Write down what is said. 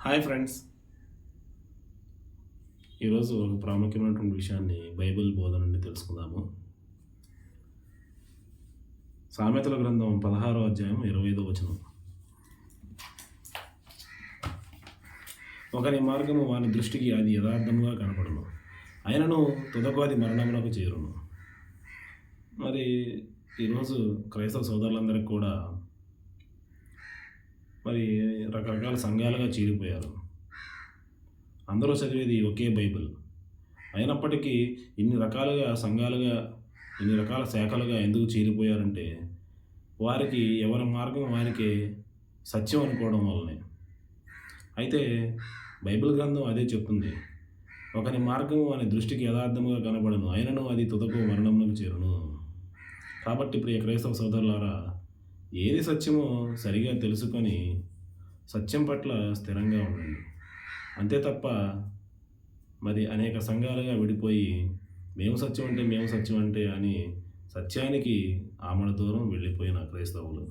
Hi friends. ఈరోజు ఒక ప్రాముఖ్యమైనటువంటి విషయాన్ని బైబిల్ బోధన నుండి తెలుసుకుందాము. సామెతల గ్రంథం 16వ అధ్యాయం 25వ వచనం. ఒకరి మార్గము వాని దృష్టికి అది యథార్థముగా కనపడును, అయినను తుదకు అది మరణమునకు చేరును. మరి ఈరోజు క్రైస్తవ సోదరులందరికీ కూడా మరి రకరకాల సంఘాలుగా చీలిపోయారు. అందరూ చదివేది ఒకే బైబిల్ అయినప్పటికీ ఇన్ని రకాలుగా సంఘాలుగా, ఇన్ని రకాల శాఖలుగా ఎందుకు చీలిపోయారంటే వారికి ఎవరి మార్గం వారికే సత్యం అనుకోవడం వల్లనే. అయితే బైబిల్ గ్రంథం అదే చెప్తుంది, ఒకరి మార్గం వాని దృష్టికి యథార్థముగా కనబడను, అయినను అది తుదకు మరణమునకు చేరును. కాబట్టి ప్రియ క్రైస్తవ సోదరులారా, ఏది సత్యమో సరిగా తెలుసుకొని సత్యం పట్ల స్థిరంగా ఉండండి. అంతే తప్ప మరి అనేక సంఘాలుగా విడిపోయి మేము సత్యం అంటే అని సత్యానికి ఆమడ దూరం వెళ్ళిపోయిన క్రైస్తవులు.